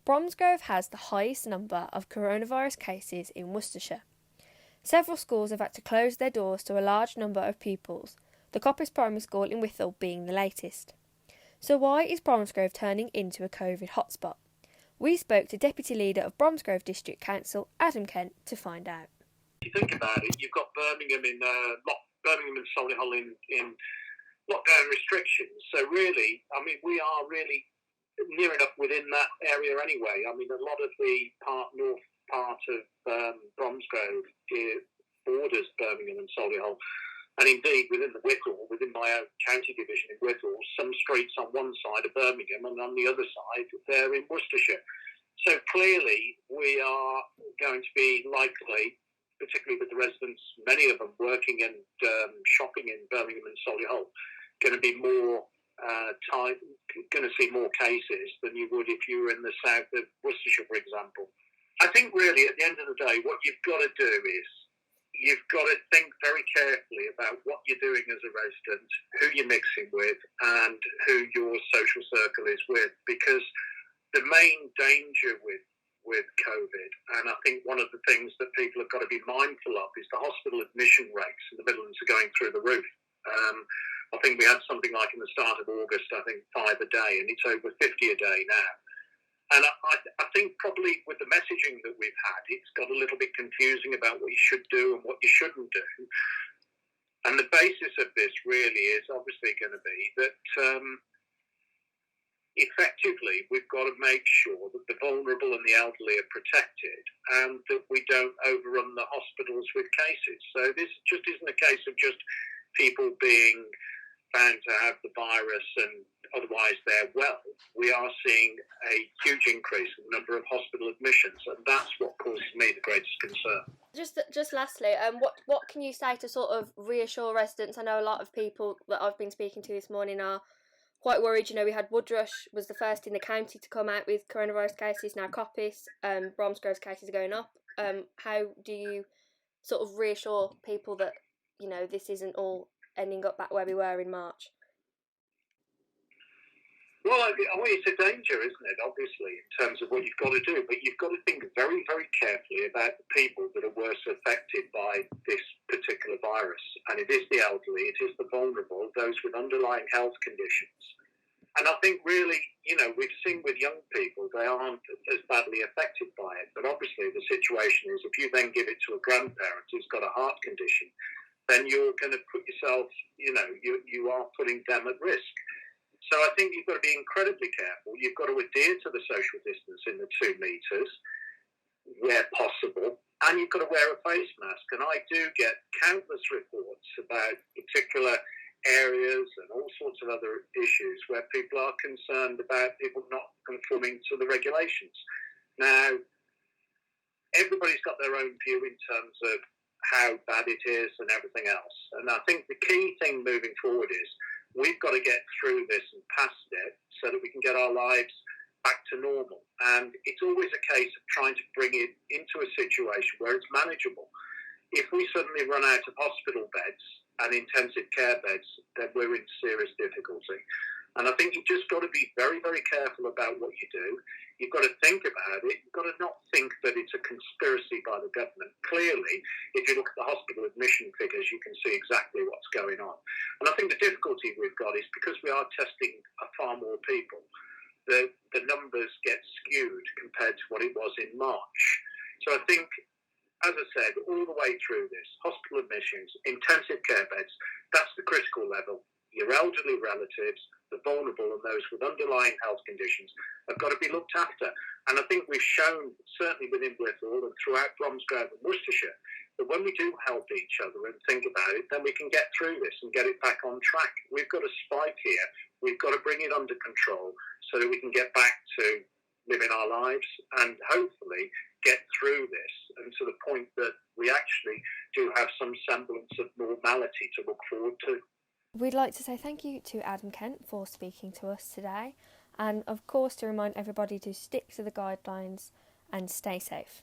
Bromsgrove has the highest number of coronavirus cases in Worcestershire. Several schools have had to close their doors to a large number of pupils, the Coppice Primary School in Wythall being the latest. So why is Bromsgrove turning into a COVID hotspot? We spoke to Deputy Leader of Bromsgrove District Council, Adam Kent, to find out. If you think about it, you've got Birmingham Birmingham and Solihull in lockdown restrictions. So really, we are really near enough within that area anyway. A lot of the north part of Bromsgrove borders Birmingham and Solihull. And indeed, within within my own county division in Wythall, some streets on one side are Birmingham and on the other side they're in Worcestershire. So clearly we are going to be likely, particularly with the residents, many of them working and shopping in Birmingham and Solihull, going to be more going to see more cases than you would if you were in the south of Worcestershire, for example. I think really at the end of the day, what you've got to do is you've got to think very carefully about what you're doing as a resident, who you're mixing with, and who your social circle is with. Because the main danger with COVID, and I think one of the things that people have got to be mindful of, is the hospital admission rates in the Midlands are going through the roof. I think we had something like in the start of August, 5 a day, and it's over 50 a day now. And I think probably with the messaging that we've had, it's got a little bit confusing about what you should do and what you shouldn't do. And the basis of this really is obviously going to be that effectively we've got to make sure that the vulnerable and the elderly are protected and that we don't overrun the hospitals with cases. So this just isn't a case of just people being found to have the virus and otherwise they're well. We are seeing a huge increase in the number of hospital admissions, and that's what causes me the greatest concern. Just lastly, what can you say to sort of reassure residents? I know a lot of people that I've been speaking to this morning are quite worried. We had Woodrush was the first in the county to come out with coronavirus cases. Now Coppice, Bromsgrove's cases are going up. How do you sort of reassure people that this isn't all ending up back where we were in March? Well, it's a danger, isn't it, obviously, in terms of what you've got to do. But you've got to think very, very carefully about the people that are worse affected by this particular virus. And it is the elderly, it is the vulnerable, those with underlying health conditions. And I think really, we've seen with young people, they aren't as badly affected by it. But obviously the situation is if you then give it to a grandparent who's got a heart condition, then you're going to put yourself, you are putting them at risk. So I think you've got to be incredibly careful. You've got to adhere to the social distance in the 2 metres where possible, and you've got to wear a face mask. And I do get countless reports about particular areas and all sorts of other issues where people are concerned about people not conforming to the regulations. Now, everybody's got their own view in terms of how bad it is and everything else. And I think the key thing moving forward is we've got to get through this and past it so that we can get our lives back to normal. And it's always a case of trying to bring it into a situation where it's manageable. If we suddenly run out of hospital beds and intensive care beds, then we're in serious difficulty. And I think you've just got to be very, very careful about what you do. You've got to think about it. You've got to not think that it's a conspiracy by the government. Clearly, if you look at the hospital admission figures, you can see exactly what's going on. And I think the difficulty we've got is because we are testing far more people, the numbers get skewed compared to what it was in March. So I think, as I said, all the way through this, hospital admissions, intensive care beds, that's the critical level. Your elderly relatives, the vulnerable and those with underlying health conditions have got to be looked after. And I think we've shown, certainly within Wythall and throughout Bromsgrove and Worcestershire, that when we do help each other and think about it, then we can get through this and get it back on track. We've got a spike here. We've got to bring it under control so that we can get back to living our lives and hopefully get through this and to the point that we actually do have some semblance of normality to look forward to. We'd like to say thank you to Adam Kent for speaking to us today, and of course to remind everybody to stick to the guidelines and stay safe.